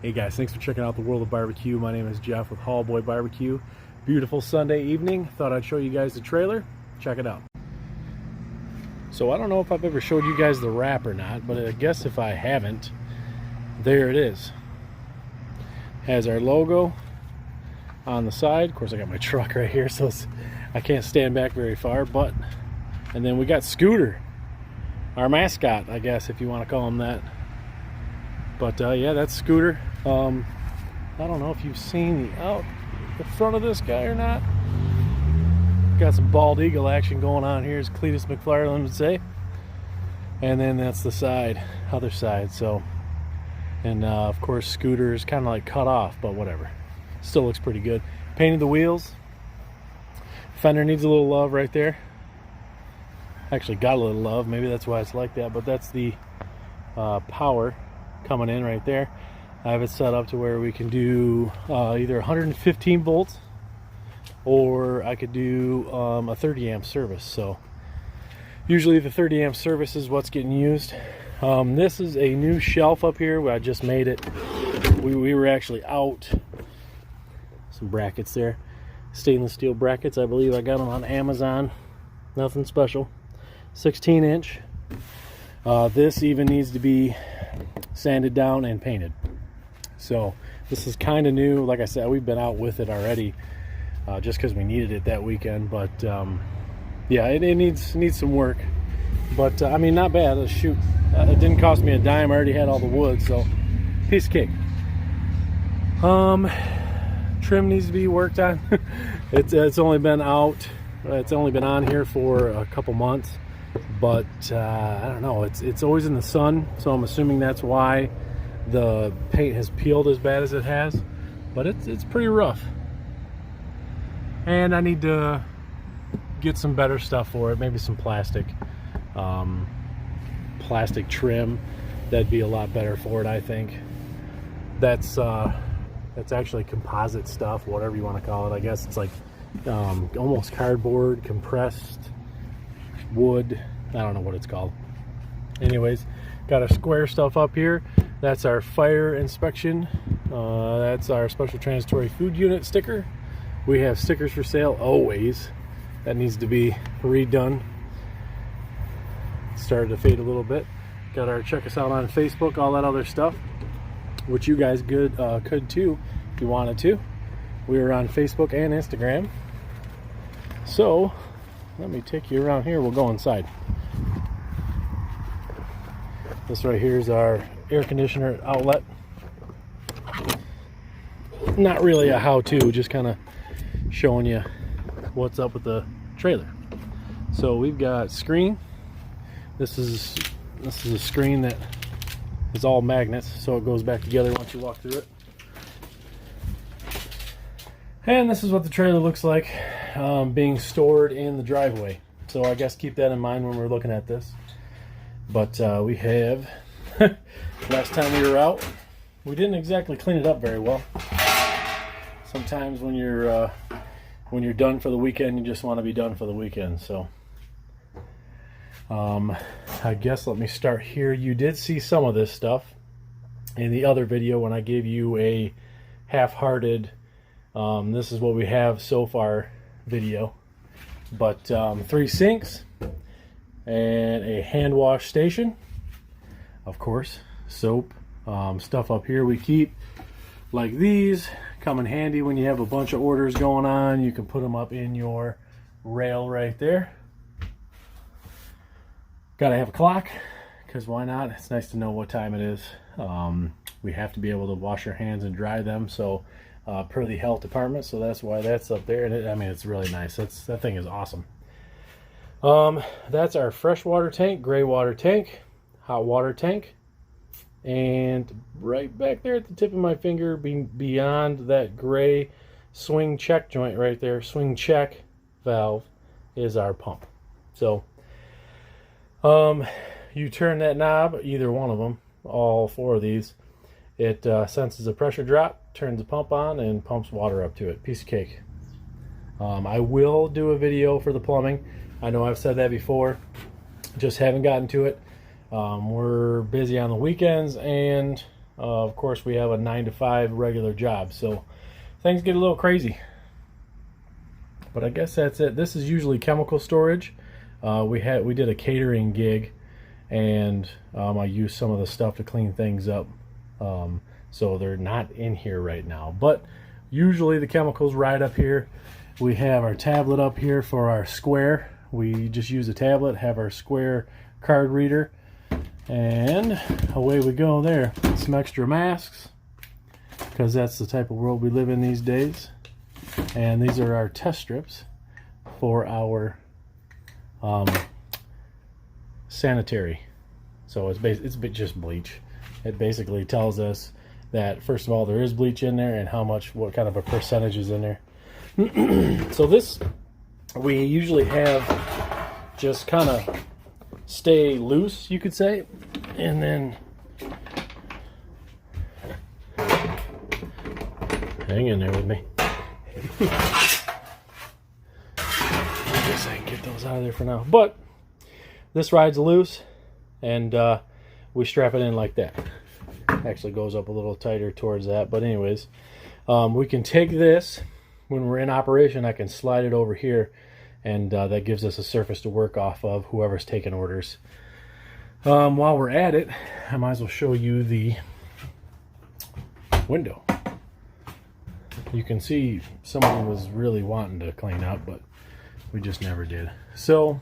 Hey guys, thanks for checking out the world of barbecue. My name is Jeff with Hallboy Barbecue. Beautiful Sunday evening. Thought I'd show you guys the trailer. Check it out. So I don't know if I've ever showed you guys the wrap or not, but I guess if I haven't, there it is. Has our logo on the side. Of course, I got my truck right here, so I can't stand back very far. And then we got Scooter, our mascot, I guess, if you want to call him that. But yeah, that's Scooter. I don't know if you've seen the front of this guy or not. Got some bald eagle action going on here, as Cletus McFarland would say. And then that's the other side. So, and of course, Scooter is kind of like cut off, but whatever. Still looks pretty good. Painted the wheels. Fender needs a little love right there. Actually got a little love. Maybe that's why it's like that. But that's the power coming in right there. I have it set up to where we can do either 115 volts or I could do a 30 amp service. So usually the 30 amp service is what's getting used. This is a new shelf up here where I just made it. We were actually out. Some brackets there, stainless steel brackets. I believe I got them on Amazon. Nothing special. 16 inch. This even needs to be sanded down and painted. So this is kind of new. Like I said, we've been out with it already just because we needed it that weekend. But yeah, it needs some work. But I mean, not bad. Shoot, it didn't cost me a dime. I already had all the wood, so piece of cake. Trim needs to be worked on. It's only been out. It's only been on here for a couple months. But I don't know, it's always in the sun, so I'm assuming that's why the paint has peeled as bad as it has. But it's pretty rough, and I need to get some better stuff for it. Maybe some plastic trim. That'd be a lot better for it, I think. That's actually composite stuff, whatever you want to call it. I guess it's like almost cardboard, compressed wood. I don't know what it's called. Anyways, got our square stuff up here. That's our fire inspection. That's our special transitory food unit sticker. We have stickers for sale always. That needs to be redone. Started to fade a little bit. Got our check us out on Facebook, all that other stuff, which you guys could too if you wanted to. We are on Facebook and Instagram. So let me take you around here. We'll go inside. This right here is our air conditioner outlet. Not really a how-to, just kind of showing you what's up with the trailer. So we've got screen. This is a screen that is all magnets, so it goes back together once you walk through it. And this is what the trailer looks like being stored in the driveway. So I guess keep that in mind when we're looking at this. But we have, last time we were out, we didn't exactly clean it up very well. Sometimes when you're done for the weekend, you just want to be done for the weekend. So I guess let me start here. You did see some of this stuff in the other video when I gave you a half-hearted this is what we have so far video. But 3 sinks and a hand wash station, of course, soap, stuff up here we keep like these. Come in handy when you have a bunch of orders going on. You can put them up in your rail right there. Gotta have a clock, because why not? It's nice to know what time it is. We have to be able to wash our hands and dry them, so per the health department, so that's why that's up there. And I mean, it's really nice. That thing is awesome. That's our freshwater tank, gray water tank, hot water tank, and right back there at the tip of my finger, beyond that gray swing check joint right there, swing check valve, is our pump. So you turn that knob, either one of them, all 4 of these, it senses a pressure drop, turns the pump on, and pumps water up to it. Piece of cake. I will do a video for the plumbing. I know I've said that before, just haven't gotten to it. We're busy on the weekends, and Of course, we have a 9 to 5 regular job, so things get a little crazy. But I guess that's it. This is usually chemical storage. We did a catering gig, and I used some of the stuff to clean things up. So they're not in here right now. But usually the chemicals right up here. We have our tablet up here for our square. We just use a tablet, have our square card reader, and away we go there. Some extra masks, because that's the type of world we live in these days. And these are our test strips for our sanitary. So it's just bleach. It basically tells us that, first of all, there is bleach in there and what kind of a percentage is in there. So this we usually have just kind of stay loose, you could say, and then hang in there with me. I guess I can get those out of there for now. But this rides loose, and we strap it in like that. Actually goes up a little tighter towards that, but anyways, we can take this when we're in operation. I can slide it over here, and that gives us a surface to work off of, whoever's taking orders. While we're at it, I might as well show you the window. You can see somebody was really wanting to clean up, but we just never did. So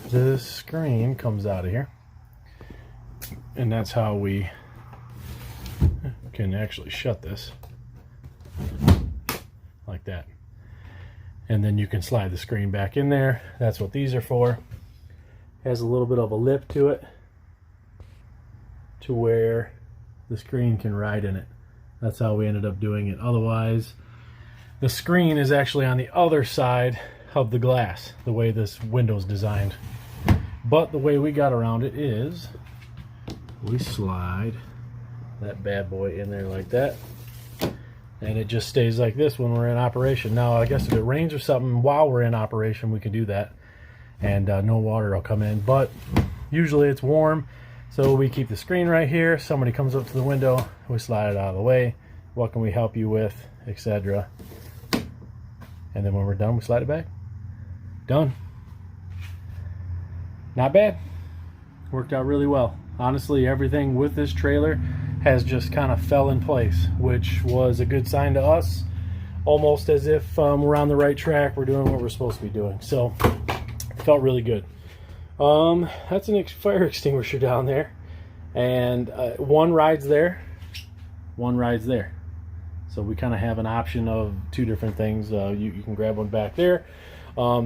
the screen comes out of here, and that's how we can actually shut this like that. And then you can slide the screen back in there. That's what these are for. Has a little bit of a lip to it to where the screen can ride in it. That's how we ended up doing it. Otherwise, the screen is actually on the other side of the glass, the way this window's designed. But the way we got around it is we slide that bad boy in there like that, and it just stays like this when we're in operation. Now, I guess if it rains or something while we're in operation, we can do that, and no water will come in. But usually it's warm, so we keep the screen right here. Somebody comes up to the window, we slide it out of the way. What can we help you with, etc. And then when we're done, we slide it back. Done. Not bad. Worked out really well. Honestly, everything with this trailer has just kind of fell in place, which was a good sign to us. Almost as if we're on the right track, we're doing what we're supposed to be doing. So, felt really good. That's an fire extinguisher down there. And one rides there, one rides there. So we kind of have an option of 2 different things. You can grab one back there.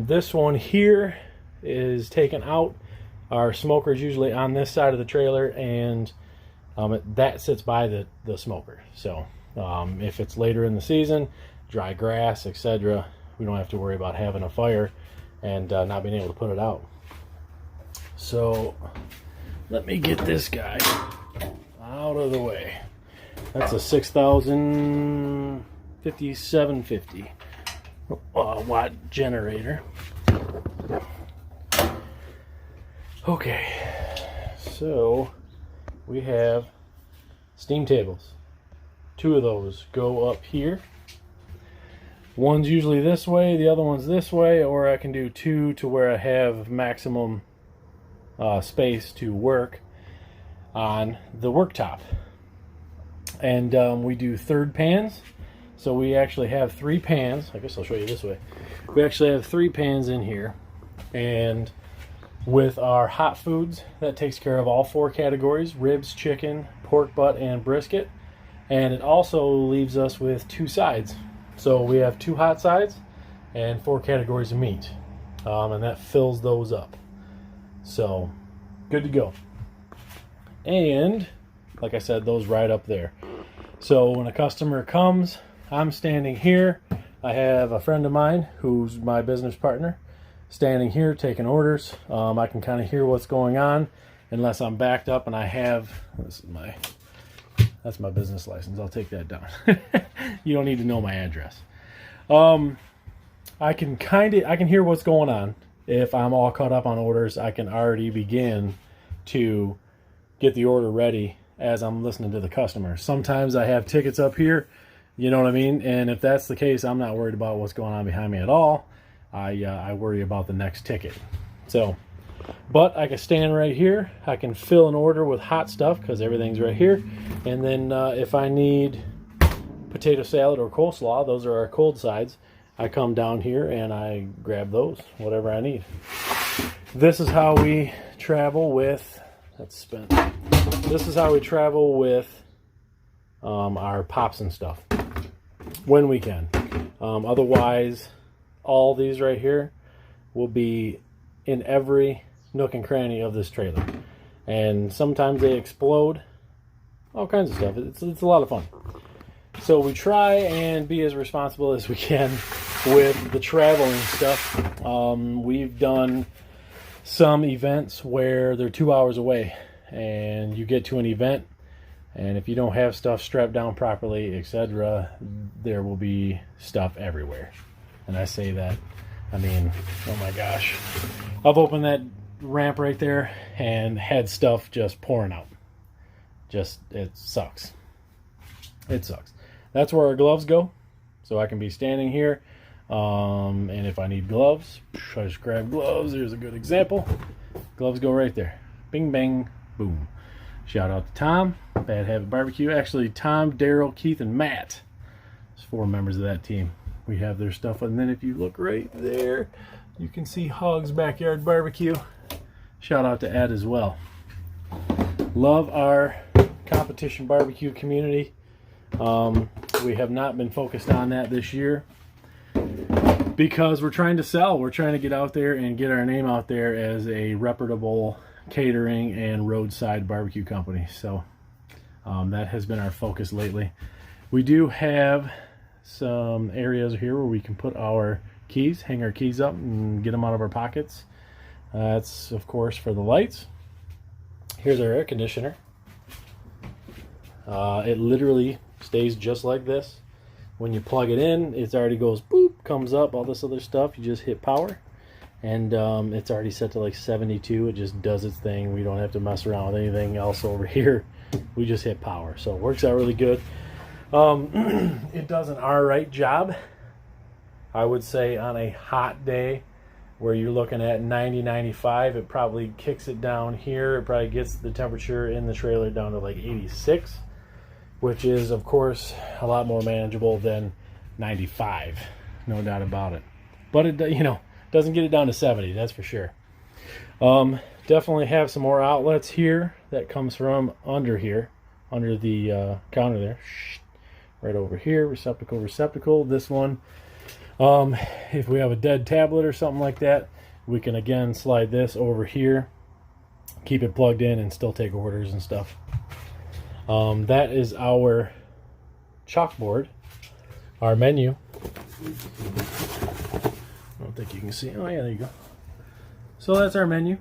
This one here is taken out. Our smoker is usually on this side of the trailer, and that sits by the smoker. So if it's later in the season, dry grass, etc., we don't have to worry about having a fire and not being able to put it out. So let me get this guy out of the way. That's a 6,057.50 watt generator. Okay, so we have steam tables. 2 of those go up here. One's usually this way, the other one's this way, or I can do 2 to where I have maximum space to work on the worktop. And we do 3rd pans. So we actually have 3 pans. I guess I'll show you this way. We actually have 3 pans in here. And with our hot foods, that takes care of all 4 categories: ribs, chicken, pork butt, and brisket. And it also leaves us with 2 sides. So we have 2 hot sides and 4 categories of meat. And that fills those up. So, good to go. And, like I said, those right up there. So when a customer comes, I'm standing here. I have a friend of mine who's my business partner standing here taking orders. I can kind of hear what's going on unless I'm backed up and I have, that's my business license. I'll take that down. You don't need to know my address. I can hear what's going on. If I'm all caught up on orders, I can already begin to get the order ready as I'm listening to the customer. Sometimes I have tickets up here, you know what I mean? And if that's the case, I'm not worried about what's going on behind me at all. I worry about the next ticket. So, but I can stand right here. I can fill an order with hot stuff because everything's right here. And then if I need potato salad or coleslaw, those are our cold sides. I come down here and I grab those, whatever I need. This is how we travel with, that's spent. This is how we travel with our pops and stuff when we can. Otherwise, all these right here will be in every nook and cranny of this trailer. And sometimes they explode, all kinds of stuff. It's a lot of fun. So we try and be as responsible as we can with the traveling stuff. We've done some events where they're 2 hours away and you get to an event, and if you don't have stuff strapped down properly, etc., there will be stuff everywhere. And I say that, I mean, oh my gosh. I've opened that ramp right there and had stuff just pouring out. Just, it sucks. It sucks. That's where our gloves go. So I can be standing here. And if I need gloves, I just grab gloves. There's a good example. Gloves go right there. Bing, bang, boom. Shout out to Tom, Bad Habit Barbecue. Actually, Tom, Daryl, Keith, and Matt. There's 4 members of that team. We have their stuff. And then if you look right there, you can see Hog's Backyard Barbecue. Shout out to Ed as well. Love our competition barbecue community. We have not been focused on that this year because we're trying to sell. We're trying to get out there and get our name out there as a reputable catering and roadside barbecue company. So that has been our focus lately. We do have some areas here where we can put our keys, hang our keys up and get them out of our pockets. That's of course for the lights. Here's our air conditioner. It literally stays just like this. When you plug it in, it already goes boop, comes up, all this other stuff. You just hit power, and it's already set to like 72. It just does its thing. We don't have to mess around with anything else over here. We just hit power, so it works out really good. It does an alright job, I would say. On a hot day where you're looking at 90, 95, it probably kicks it down here. It probably gets the temperature in the trailer down to like 86. Which is, of course, a lot more manageable than 95, no doubt about it. But it, you know, doesn't get it down to 70, that's for sure. Definitely have some more outlets here that comes from under here, under the counter there. Right over here, receptacle. This one, if we have a dead tablet or something like that, we can again slide this over here, keep it plugged in, and still take orders and stuff. That is our chalkboard, our menu. I don't think you can see. Oh yeah, there you go. So that's our menu.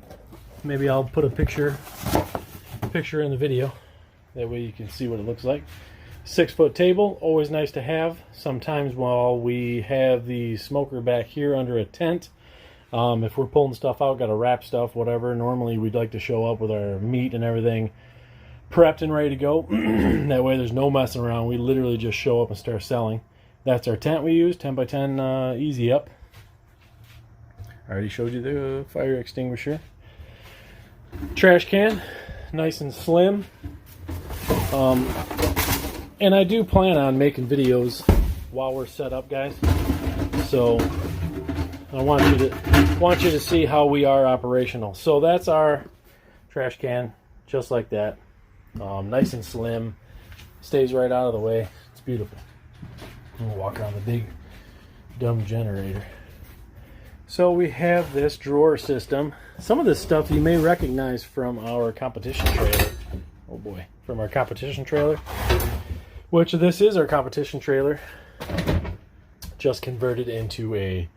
Maybe I'll put a picture in the video. That way you can see what it looks like. 6-foot table, always nice to have. Sometimes while we have the smoker back here under a tent, if we're pulling stuff out, got to wrap stuff, whatever. Normally we'd like to show up with our meat and everything prepped and ready to go. That way there's no messing around. We literally just show up and start selling. That's our tent we use, 10 by 10 easy up. I already showed you the fire extinguisher. Trash can, nice and slim. And I do plan on making videos while we're set up, guys. So I want you to see how we are operational. So that's our trash can, just like that. Nice and slim, stays right out of the way. It's beautiful. I'm gonna walk around the big dumb generator. So we have this drawer system. Some of this stuff you may recognize from our competition trailer. Oh boy, from our competition trailer. Which this is our competition trailer, just converted into a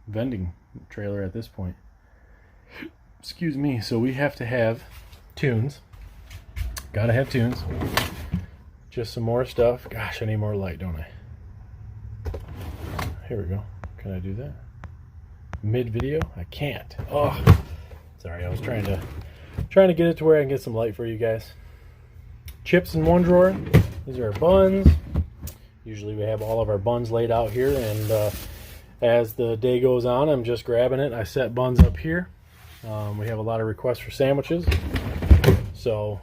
vending trailer at this point. Excuse me. So we have to have tunes. Gotta have tunes. Just some more stuff. Gosh, I need more light, don't I? Here we go. Can I do that? Mid-video? I can't. Oh, sorry. I was trying to trying to get it to where I can get some light for you guys. Chips in one drawer. These are our buns. Usually we have all of our buns laid out here, and as the day goes on, I'm just grabbing it. I set buns up here. We have a lot of requests for sandwiches, so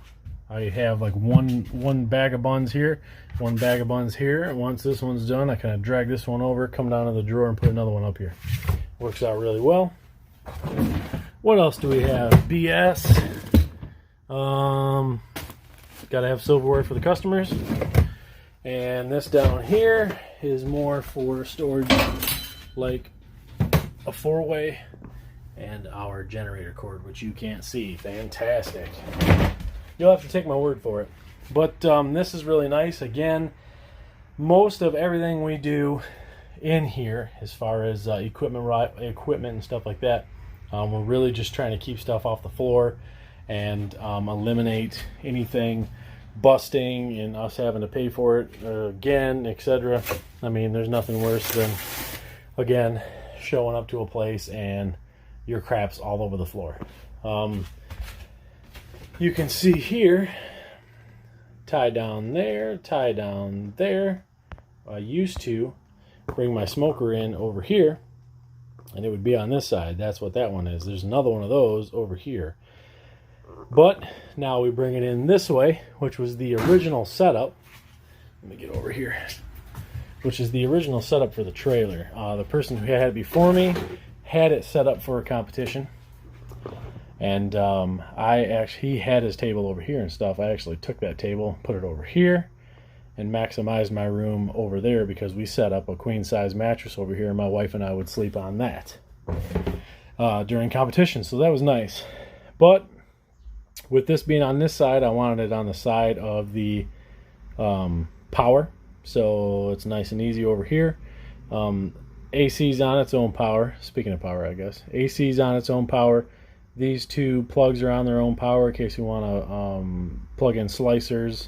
I have like one bag of buns here, one bag of buns here. And once this one's done, I kind of drag this one over, come down to the drawer, and put another one up here. Works out really well. What else do we have? BS. Got to have silverware for the customers. And this down here is more for storage, like a 4-way and our generator cord, which you can't see. Fantastic. You'll have to take my word for it. But this is really nice. Again, most of everything we do in here, as far as equipment and stuff like that, we're really just trying to keep stuff off the floor and eliminate anything busting and us having to pay for it again, etc. I mean, there's nothing worse than, again, showing up to a place and your crap's all over the floor. You can see here, tie down there, tie down there. I used to bring my smoker in over here, and it would be on this side. That's what that one is. There's another one of those over here. But now we bring it in this way, which was the original setup. Let me get over here. Which is the original setup for the trailer. The person who had it before me had it set up for a competition. And he had his table over here and stuff. I actually took that table, put it over here, and maximized my room over there because we set up a queen size mattress over here, and my wife and I would sleep on that during competition. So that was nice. But with this being on this side, I wanted it on the side of the power. So it's nice and easy over here. AC's on its own power. Speaking of power, I guess. AC's on its own power. These two plugs are on their own power in case you want to plug in slicers,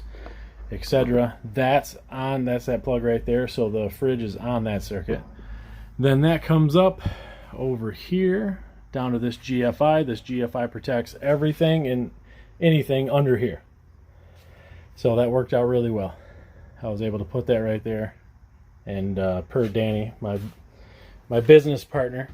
etc. That's that plug right there. So the fridge is on that circuit. Then that comes up over here down to this GFI. This GFI protects everything and anything under here. So that worked out really well. I was able to put that right there, and per Danny, my business partner,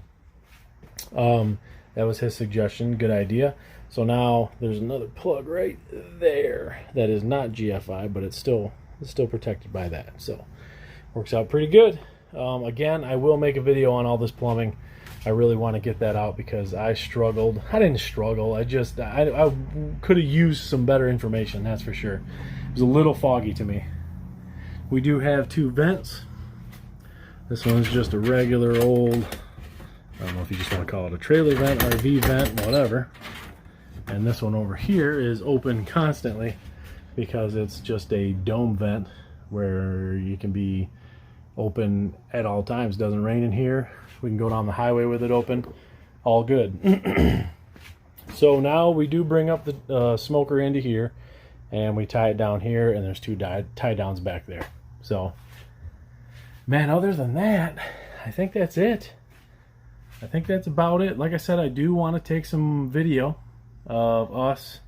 that was his suggestion. Good idea. So now there's another plug right there that is not GFI, but it's still protected by that. So works out pretty good. Again, I will make a video on all this plumbing. I really want to get that out because I struggled. I didn't struggle. I could have used some better information, that's for sure. It was a little foggy to me. We do have two vents. This one's just a regular old, I don't know if you just want to call it a trailer vent, RV vent, whatever. And this one over here is open constantly because it's just a dome vent where you can be open at all times. Doesn't rain in here. We can go down the highway with it open. All good. So now we do bring up the smoker into here, and we tie it down here, and there's two tie downs back there. So, man, other than that, I think that's it. I think that's about it. Like I said, I do want to take some video of us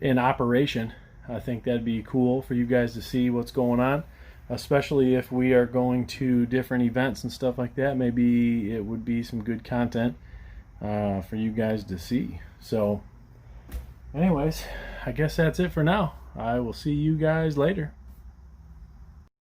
in operation. I think that'd be cool for you guys to see what's going on, especially if we are going to different events and stuff like that. Maybe it would be some good content for you guys to see. So anyways, I guess that's it for now. I will see you guys later.